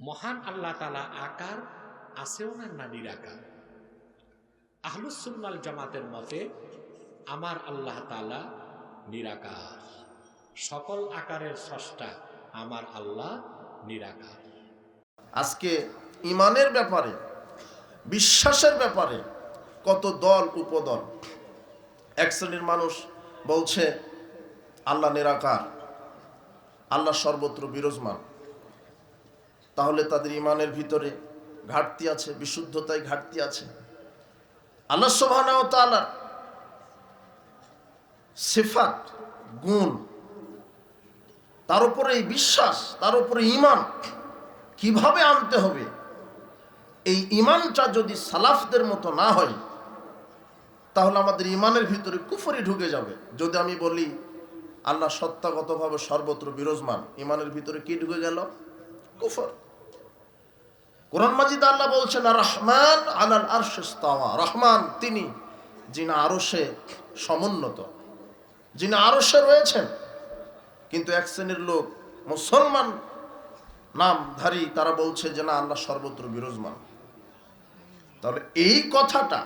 মহান আল্লাহ তাআলা আকার আছেও না নিরাকার? আহলুস সুন্নাল জামাতের মতে আমার আল্লাহ তাআলা নিরাকার, সকল আকারের স্রষ্টা আমার আল্লাহ নিরাকার। আজকে ইমানের ব্যাপারে, বিশ্বাসের ব্যাপারে কত দল উপদল। এক শ্রেণীর মানুষ বলছে আল্লাহ নিরাকার, আল্লাহ সর্বত্র বিরাজমান। তাহলে তাদের ইমানের ভিতরে ঘাটতি আছে, বিশুদ্ধতায় ঘাটতি আছে। আল্লাহ সুবহানাহু ওয়া তাআলার সিফাত, গুণ, তার উপরে এই বিশ্বাস, তার উপরে ঈমান কিভাবে আনতে হবে, এই ঈমানটা যদি সালাফদের মতো না হয় তাহলে আমাদের ঈমানের ভিতরে কুফরি ঢুকে যাবে। যদি আমি বলি আল্লাহ সত্তাগতভাবে সর্বত্র বিরাজমান, ঈমানের ভিতরে কি ঢুকে গেল? কুফর। কোরআন মাজিদে আল্লাহ বলছেন আর রহমান আলাল আরশ ইস্তাওয়া, রহমান তিনি যিনি আরশে সমুন্নত, যিনি আরশে রয়েছেন। কিন্তু এক শ্রেণীর লোক মুসলমান নামধারী তারা বলছে যে না, আল্লাহ সর্বত্র বিরাজমান। তাহলে এই কথাটা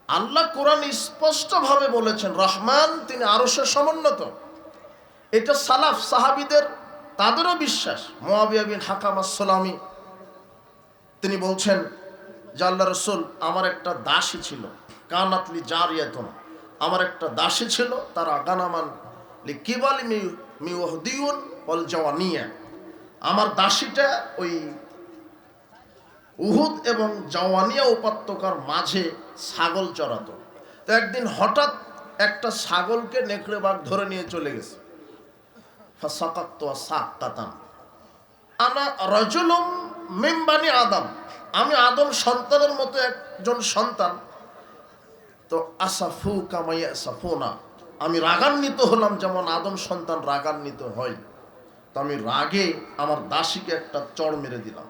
আল্লাহ কোরআন স্পষ্টভাবে বলেছেন রহমান তিনি আরশে সমুন্নত। এটা সালাফ সাহাবীদের তাদেরও বিশ্বাস। মুআবিয়া বিন হাকাম আস-সুলামি তিনি বলছেন যে আল্লাহ রাসূল, আমার একটা দাসী ছিল, কানাতলি জারিয়াতুন, আমার একটা দাসী ছিল, তারা গানামান লিকিবালি মিওহদিউন ওয়াল জাওয়ানিয়া। আমার দাসীটা ওই উহুদ এবং জাওয়ানিয়া উপত্যকার মাঝে ছাগল চরাতো। তো একদিন হঠাৎ একটা ছাগলকে নেকড়ে বাঘ ধরে নিয়ে চলে গেছে। ফাসাকাতু সাকাতান আনা রাজুলুম মিন বানি আদম, আমি আদম সন্তানের মতো একজন সন্তান। তো আসাফু কামা ইয়াসাফুনা, আমি রাগান্বিত হলাম যেমন আদম সন্তান রাগান্বিত হয়। তো আমি রাগে আমার দাসীকে একটা চড় মেরে দিলাম।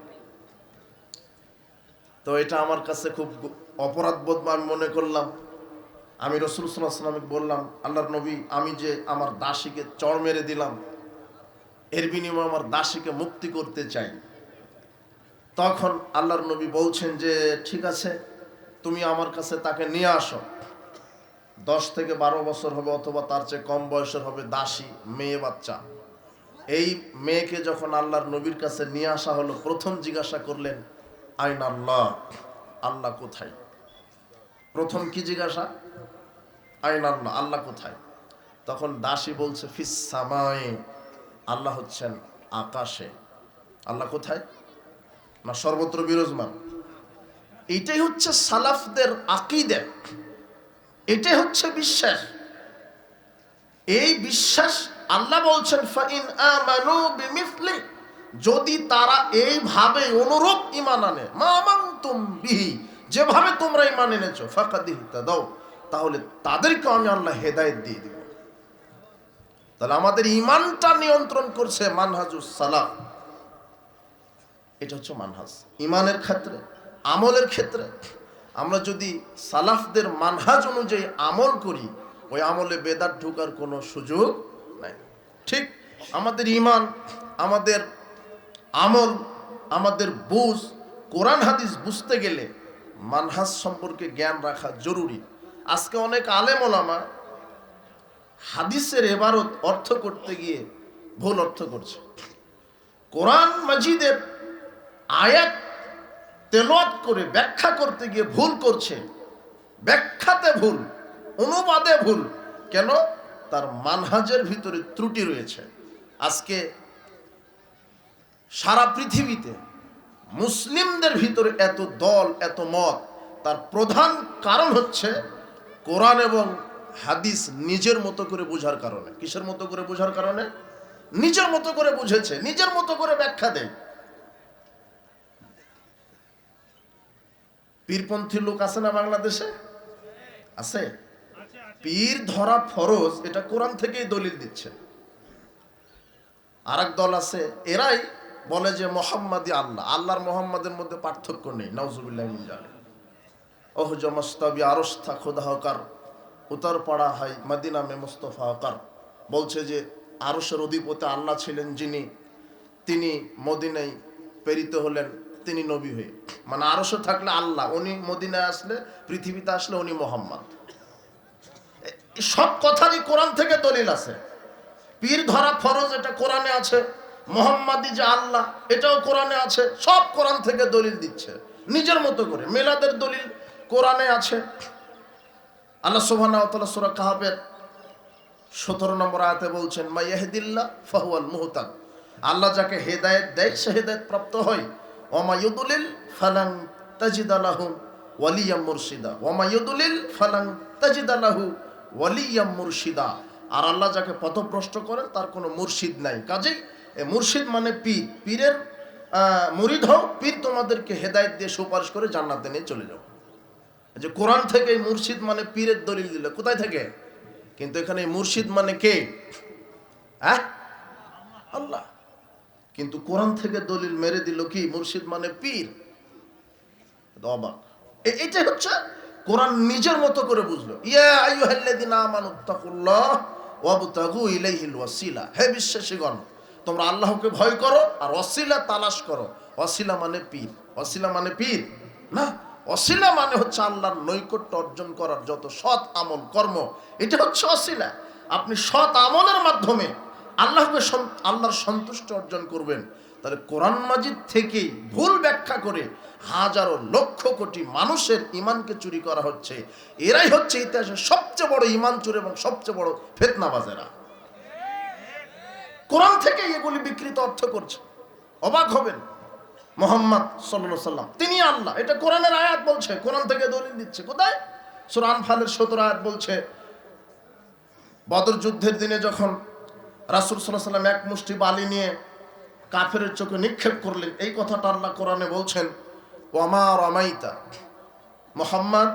তো এটা আমার কাছে খুব অপরাধবোধ আমি মনে করলাম। আমি রাসূল সাল্লাল্লাহু আলাইহি ওয়াসাল্লামকে বললাম, আল্লাহর নবী, আমি যে আমার দাসীকে চড় মেরে দিলাম, এর বিনিময়ে আমার দাসীকে মুক্তি করতে চাই। তখন আল্লাহর নবী বলছেন যে ঠিক আছে, তুমি আমার কাছে তাকে নিয়ে আসো। 10 থেকে 12 বছর হবে অথবা তার চেয়ে কম বয়সের হবে, দাসী, মেয়ে বাচ্চা। এই মেয়েকে যখন আল্লাহর নবীর কাছে নিয়ে আসা হলো, প্রথম জিজ্ঞাসা করলেন আইন আল্লাহ, আল্লাহ কোথায়? প্রথম কি জিজ্ঞাসা? আইন আল্লাহ, আল্লাহ কোথায়? তখন দাসী বলছে ফিস সামায়ে, আল্লাহ হচ্ছেন আকাশে। আল্লাহ কোথায়? না সর্বত্র বিরাজমান। এটাই হচ্ছে সালাফদের আকীদা, এটাই হচ্ছে বিশ্বাস। এই বিশ্বাস আল্লাহ বলছেন ফাইন আমানু বিমিসলি, যদি তারা এইভাবে অনুরূপ ঈমান আনে, মা আমানতুম বিহি, যেভাবে তোমরা ঈমান এনেছো, ফাকাদ ইহতাদাও, তাহলে তাদেরকে আমি আল্লাহ হেদায়েত দিয়ে দিব। তাহলে আমাদের ঈমানটা নিয়ন্ত্রণ করছে মানহাজুস সালাফ। এটা হচ্ছে মানহাজ ঈমানের ক্ষেত্রে, আমলের ক্ষেত্রে। আমরা যদি সালাফদের মানহাজ অনুযায়ী আমল করি, ওই আমলে বেদাত ঢোকার কোনো সুযোগ নাই। ঠিক আমাদের ঈমান, আমাদের আমল, আমাদের বুঝ, কোরআন হাদিস বুঝতে গেলে মানহাজ সম্পর্কে জ্ঞান রাখা জরুরি। আজকে অনেক আলেম ওলামা হাদিসের ইবারত অর্থ করতে গিয়ে ভুল অর্থ করছে। কোরআন মাজিদের আয়াত তেলাওয়াত করে ব্যাখ্যা করতে গিয়ে ভুল করছে। ব্যাখ্যাতে ভুল, অনুবাদে ভুল। কেন? তার মানহাজের ভিতরে ত্রুটি রয়েছে। আজকে সারা পৃথিবীতে মুসলিমদের ভিতরে এত দল, এত মত, তার প্রধান কারণ হচ্ছে কোরআন এবং হাদিস নিজের মতো করে বোঝার কারণে। কিসের মতো করে বোঝার কারণে? নিজের মতো করে বুঝেছে, নিজের মতো করে ব্যাখ্যা দেয়। পীরপন্থী লোক আছে না বাংলাদেশে? আছে। পীর ধরা ফরজ, এটা কোরআন থেকেই দলিল দিচ্ছে। আরেক দল আছে, এরাই বলে যে মোহাম্মদই আল্লাহ, আল্লাহর মোহাম্মদের মধ্যে পার্থক্য নেই। নাউজুবিল্লাহ মিন জালিক। ওহ जो मस्तबी আরশ था खुदा होकर উতার পড়া হয় মদিনা মে মুস্তফা হকার। বলছে যে আরশের অধিপতি আল্লাহ ছিলেন যিনি, তিনি মদিনায় প্রেরিত হলেন তিনি নবী হয়ে, মানে আরশে থাকলে আল্লাহ, উনি মদিনায় আসলে, পৃথিবীতে আসলে উনি মোহাম্মদ। সব কথারই কোরআন থেকে দলিল আছে। পীর ধরা ফরজ, এটা কোরআনে আছে। মোহাম্মদী যে আল্লাহ, এটাও কোরআনে আছে। সব কোরআন থেকে দলিল দিচ্ছে নিজের মতো করে। মিলাদের দলিল কোরআনে আছে। আল্লাহ সুবহানাহু ওয়া তাআলা সূরা কাহফের 17 নম্বর আয়াতে বলছেন, মা ইয়াহদিল্লাহ ফাহুয়াল মুহতাদ। আল্লাহ যাকে হেদায়েত দেয় সে হেদায়েত প্রাপ্ত হয়। ওয়া মা ইউদলিল ফালান তাজিদা লাহু ওয়ালিয়াম মুরশিদা। ওয়া মা ইউদলিল ফালান তাজিদা লাহু ওয়ালিয়াম মুরশিদা। আর আল্লাহ যাকে পথভ্রষ্ট করেন তার কোনো মুর্শিদ নাই। কাজেই এই মুর্শিদ মানে পীর। পীরের মুরিদ হও, পীর তোমাদেরকে হেদায়েত দিয়ে সুপারিশ করে জান্নাতে নিয়ে চলে যাও। যে কোরআন থেকে এই মুর্শিদ মানে পীরের দলিল দিল, কোথায় থেকে? কিন্তু এখানে মুর্শিদ মানে কে? আল্লাহ। কিন্তু কোরআন থেকে দলিল মেরে দিল কি মুর্শিদ মানে পীর। অবাক। এটাই হচ্ছে কোরআন নিজের মতো করে বুঝলো। ইয়া আইয়ুহাল্লাযীনা আমানুত্তাকুল্লাহ ওয়াবতাগু ইলাইহিল ওয়াসিলা। হে বিশ্বাসীগণ, তোমরা আল্লাহকে ভয় করো আর ওয়াসিলা তালাশ করো। ওয়াসিলা মানে পীর। ওয়াসিলা মানে পীর না, ওয়াসিলা মানে হচ্ছে আল্লাহর নৈকট্য অর্জন করার যত সৎ আমল কর্ম, এটা হচ্ছে ওয়াসিলা। আপনি সৎ আমলের মাধ্যমে আল্লাহর সন্তুষ্ট অর্জন করবেন। তাহলে কোরআন মাজিদ থেকেই ভুল ব্যাখ্যা করে হাজারো লক্ষ কোটি মানুষের ঈমানকে চুরি করা হচ্ছে। এরাই হচ্ছে ইতিহাসের সবচেয়ে বড় ঈমান চোর এবং সবচেয়ে বড় ফিতনাবাজেরা। কোরআন থেকে এগুলি বিকৃত অর্থ করছে। অবাক হবেন। মুহাম্মদ সাল্লাল্লাহু আলাইহি সাল্লাম তিনি আল্লাহ, এটা কোরআনের আয়াত বলছে। কোরআন থেকে দলিল দিচ্ছে। কোথায়? সূরা আনফালের 17 আয়াত বলছে, বদর যুদ্ধের দিনে যখন রাসূল সাল্লাল্লাহু আলাইহি সাল্লাম এক মুষ্টি বালি নিয়ে কাফেরের চোখে নিক্ষেপ করলেন, এই কথাটা আল্লাহ কোরআনে বলছেন, ওয়া মা রামাইতা, মুহাম্মদ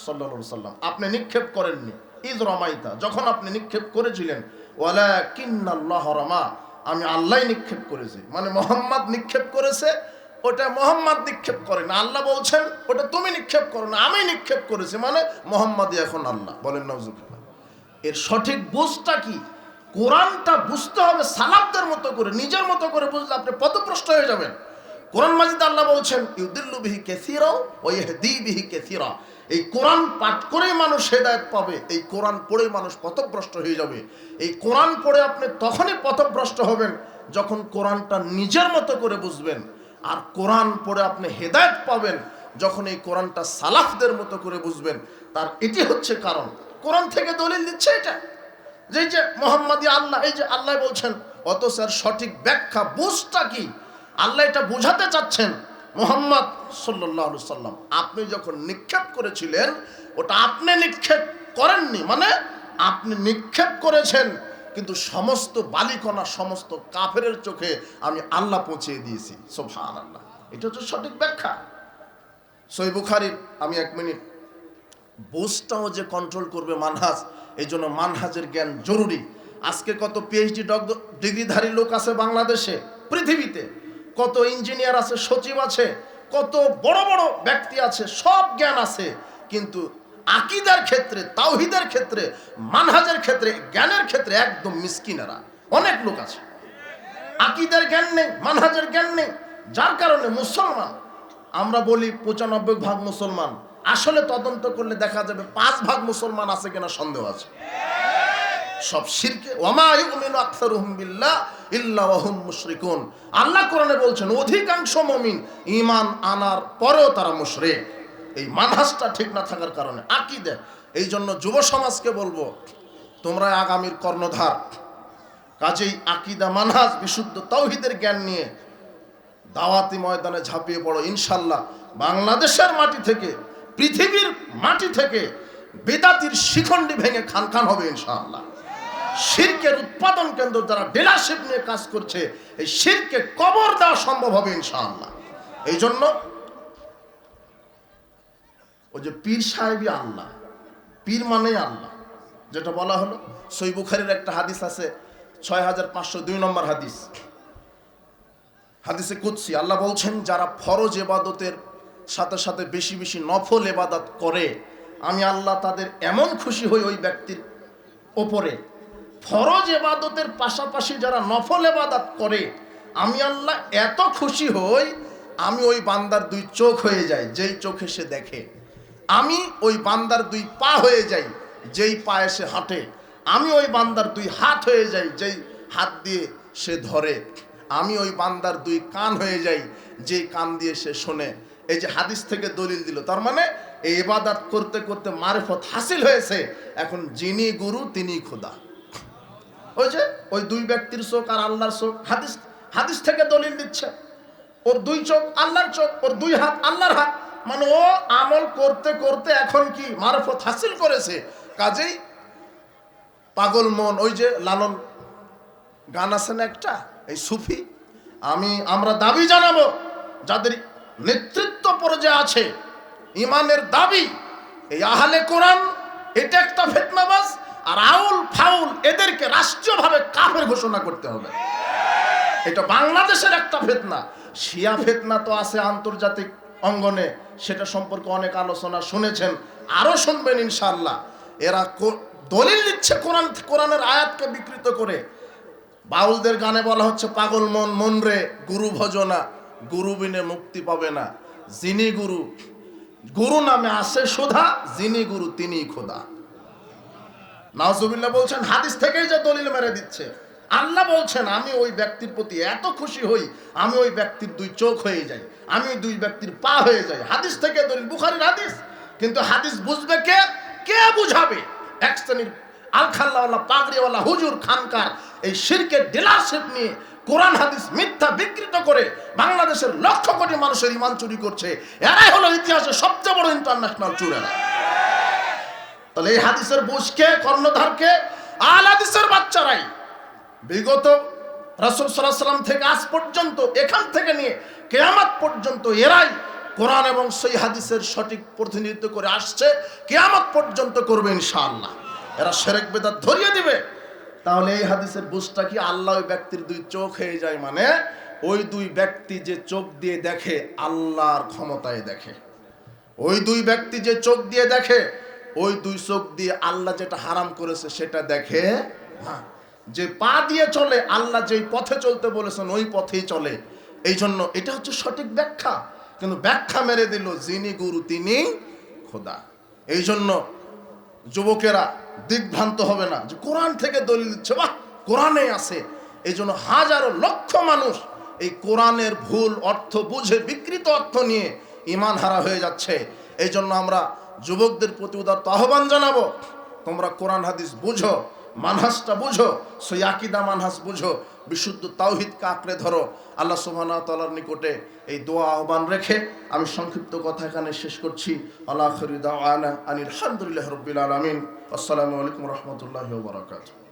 সাল্লাল্লাহু আলাইহি সাল্লাম আপনি নিক্ষেপ করেননি, ইয রামাইতা যখন আপনি নিক্ষেপ করেছিলেন, ওয়ালাকিন্নাল্লাহ রামা আমি আল্লাহই নিক্ষেপ করেছি। মানে মুহাম্মদ নিক্ষেপ করেছে, ওটা মুহাম্মদ নিক্ষেপ করে না। আল্লাহ বলছেন ওটা তুমি নিক্ষেপ করো না, আমি নিক্ষেপ করেছি। মানে মুহাম্মদই এখন আল্লাহ। বলেন নাউজুবিল্লাহ। এর সঠিক বুঝটা কি? কোরআনটা বুঝতে হবে সালাফদের মতো করে, নিজের মতো করে বুঝলে আপনি পথভ্রষ্ট হয়ে যাবেন। কোরআন মাজিদে আল্লাহ বলছেন, ইউদিল্লু বিহি কাসীরা ওয়া ইয়াহদি বিহি কাসীরা। এই কোরআন পাঠ করেই মানুষ হেদায়েত পাবে, এই কোরআন পড়েই মানুষ পথভ্রষ্ট হয়ে যাবে। এই কোরআন পড়ে আপনি তখনই পথভ্রষ্ট হবেন যখন কোরআনটা নিজের মতো করে বুঝবেন। আর কোরআন পড়ে আপনি হেদায়েত পাবেন যখন এই কোরআনটা সালাফদের মতো করে বুঝবেন। তার এটি হচ্ছে কারণ। কোরআন থেকে দলিল দিচ্ছে এটা যে মুহাম্মাদি আল্লাহ, এই যে আল্লাহ বলছেন, অথচ এর সঠিক ব্যাখ্যা বুঝটা কি? আল্লাহ এটা বোঝাতে চাচ্ছেন, মুহাম্মদ সাল্লাল্লাহু আলাইহি সাল্লাম আপনি যখন নিক্ষেপ করেছিলেন ওটা আপনি নিক্ষেপ করেননি। মানে আপনি নিক্ষেপ করেছেন কিন্তু সমস্ত বালিকণা সমস্ত কাফেরের চোখে আমি আল্লাহ পৌঁছে দিয়েছি। সুবহানাল্লাহ। এটা হচ্ছে সঠিক ব্যাখ্যা। সহিহ বুখারীর, আমি 1 মিনিট, বুঝটাও যে কন্ট্রোল করবে মানহাজ, এই জন্য মানহাজের জ্ঞান জরুরি। আজকে কত পিএইচডি ডিগ্রিধারী লোক আছে বাংলাদেশে, পৃথিবীতে কত ইঞ্জিনিয়ার আছে, সচিব আছে, কত বড় বড় ব্যক্তি আছে, সব জ্ঞান আছে, কিন্তু আকীদার ক্ষেত্রে, তাওহীদের ক্ষেত্রে, মানহাজের ক্ষেত্রে, জ্ঞানের ক্ষেত্রে একদম মিসকিনেরা অনেক লোক আছে। আকীদার জ্ঞান নেই, মানহাজের জ্ঞান নেই, যার কারণে মুসলমান, আমরা বলি 95% মুসলমান, আসলে তদন্ত করলে দেখা যাবে 5% মুসলমান আছে কিনা সন্দেহ আছে। সব শিরকে। ওয়ামা ইউমিনু আকসারুহুম বিল্লাহ ইল্লা ওয়া হুম মুশরিকুন। আল্লাহ কোরআনে বলছেন অধিকাংশ মুমিন ঈমান আনার পরেও তারা মুশরিক। এই মানহাজটা ঠিক না থাকার কারণে, আকীদা। এই জন্য যুব সমাজকে বলবো, তোমরা আগামীর কর্ণধার। কাজেই আকীদা, মানহাজ, বিশুদ্ধ তাওহীদের জ্ঞান নিয়ে দাওয়াতি ময়দানে ঝাঁপিয়ে পড়ো। ইনশাআল্লাহ বাংলাদেশের মাটি থেকে, পৃথিবীর মাটি থেকে বেদাতির শিখণ্ডি ভেঙে খান খান হবে ইনশাআল্লাহ। শিরকের উৎপাদন কেন্দ্র যারা ডিলারশিপ নিয়ে কাজ করছে, এই শিরকে কবর দেওয়া সম্ভব হবে ইনশাআল্লাহ। এই জন্য ওই যে পীর সাহেবই আল্লাহ, পীর মানে আল্লাহ, যেটা বলা হলো। সহিহ বুখারীর একটা হাদিস আছে, 6502 নম্বর হাদিস, হাদিসে কুদসি। আল্লাহ বলছেন, যারা ফরজ ইবাদতের সাথে সাথে বেশি বেশি নফল ইবাদত করে, আমি আল্লাহ তাদের এমন খুশি হই ওই ব্যক্তির ওপরে। ফরজ ইবাদতের পাশাপাশি যারা নফল ইবাদত করে আমি আল্লাহ এত খুশি হই, আমি ওই বান্দার দুই চোখ হয়ে যাই যেই চোখে সে দেখে। আমি ওই বান্দার দুই পা হয়ে যাই যেই পায়ে সে হাঁটে। আমি ওই বান্দার দুই হাত হয়ে যাই যেই হাত দিয়ে সে ধরে। আমি ওই বান্দার দুই কান হয়ে যাই যেই কান দিয়ে সে শোনে। এই যে হাদিস থেকে দলিল দিল, তার মানে এই ইবাদত করতে করতে মারিফত হাসিল হয়েছে। এখন যিনি গুরু তিনি খোদা। ওই যে ওই দুই ব্যক্তির চোখ আর আল্লাহর চোখ, হাদিস থেকে দলিল দিচ্ছে। ওর দুই চোখ আল্লাহর চোখ, ওর দুই হাত আল্লাহর হাত। মানে ও আমল করতে করতে এখন কি মারিফত হাসিল করেছে। কাজেই পাগল মন, ওই যে লালন গান আছে না একটা, এই সুফি, আমরা দাবি জানাবো যাদের নেতৃত্ব পর্যায়ে আছে, ইমানের দাবি, এই আহলে কোরআন এটা একটা ফিতনাবাজ, আর আউল ফাউল এদেরকে রাষ্ট্রীয়ভাবে কাফের ঘোষণা করতে হবে। এটা বাংলাদেশের একটা ফিতনা। শিয়া ফিতনা তো আছে আন্তর্জাতিক অঙ্গনে, সেটা সম্পর্কে অনেক আলোচনা শুনেছেন, আরো শুনবেন ইনশাআল্লাহ। এরা দলিল দিচ্ছে কোরআনের আয়াতকে বিকৃত করে। বাউলদের গানে বলা হচ্ছে পাগল মন মন রে গুরু ভজনা, গুরু বিনে মুক্তি পাবে না। যিনি গুরু, গুরু নামে আসে সুধা, যিনি গুরু তিনিই খোদা। নাউজুবিল্লাহ বলছেন, হাদিস থেকেই যে দলিল মেরে দিচ্ছে। আল্লাহ বলছেন আমি ওই ব্যক্তির প্রতি এত খুশি হই, আমি ওই ব্যক্তির দুই চোখ হয়ে যাই, আমি ওই দুই ব্যক্তির পা হয়ে যাই। হাদিস থেকে দলিল, বুখারীর হাদিস। কিন্তু হাদিস বুঝবে কে? কে বুঝাবে? এক শ্রেণীর আলখাল্লাওয়ালা পাগড়িওয়ালা হুজুর খানকার এই শিরকের ডিলারশিপ নিয়ে কোরআন হাদিস মিথ্যা বিকৃত করে বাংলাদেশের লক্ষ কোটি মানুষের ঈমান চুরি করছে। এরাই হলো ইতিহাসের সবচেয়ে বড় ইন্টারন্যাশনাল চোরেরা। তাহলে এই হাদিসের বুঝকে, কর্ণধারকে আল হাদিসের বাচ্চারাই বিগত রাসূল সাল্লাল্লাহু আলাইহি ওয়াসাল্লাম থেকে আজ পর্যন্ত, এখান থেকে নিয়ে কিয়ামত পর্যন্ত এরাই কোরআন এবং সহিহ হাদিসের সঠিক প্রতিনিধিত্ব করে আসছে, কিয়ামত পর্যন্ত করবে ইনশাআল্লাহ। এরা শিরক বিদআত ধরিয়ে দিবে। তাহলে এই হাদিসের বুঝটা কি? আল্লাহ ওই ব্যক্তির দুই চোখ হয়ে যায়, মানে ওই দুই ব্যক্তি যে চোখ দিয়ে দেখে আল্লাহর ক্ষমতায় দেখে। ওই দুই ব্যক্তি যে চোখ দিয়ে দেখে, ওই দুই চোখ দিয়ে আল্লাহ যেটা হারাম করেছে সেটা দেখে। হ্যাঁ, যে পা দিয়ে চলে, আল্লাহ যেই পথে চলতে বলেছেন ওই পথেই চলে। এই জন্য এটা হচ্ছে সঠিক ব্যাখ্যা। কিন্তু ব্যাখ্যা মেরে দিল যিনি গুরু তিনি খোদা। এই জন্য যুবকেরা দিকভ্রান্ত হবে না যে কোরআন থেকে দলিল দিচ্ছে, বাহ কোরআনে আছে। এই জন্য হাজারো লক্ষ মানুষ এই কোরআনের ভুল অর্থ বুঝে বিকৃত অর্থ নিয়ে ঈমান হারা হয়ে যাচ্ছে। এই জন্য আমরা যুবকদের প্রতি উদাত্ত আহ্বান জানাবো, তোমরা কোরআন হাদিস বুঝো, মানহাজটা বুঝো, সই আকীদা মানহাজ বুঝো, বিশুদ্ধ তাওহীদকে আঁকড়ে ধরো। আল্লাহ সুবহানাহু ওয়া তাআলার নিকটে এই দোয়া আহ্বান রেখে আমি সংক্ষিপ্ত কথা এখানে শেষ করছি। আখিরু দাওয়ানা আনিল হামদুলিল্লাহি রাব্বিল আলামিন। আসসালামু আলাইকুম ওয়া রাহমাতুল্লাহি ওয়া বারাকাতুহু।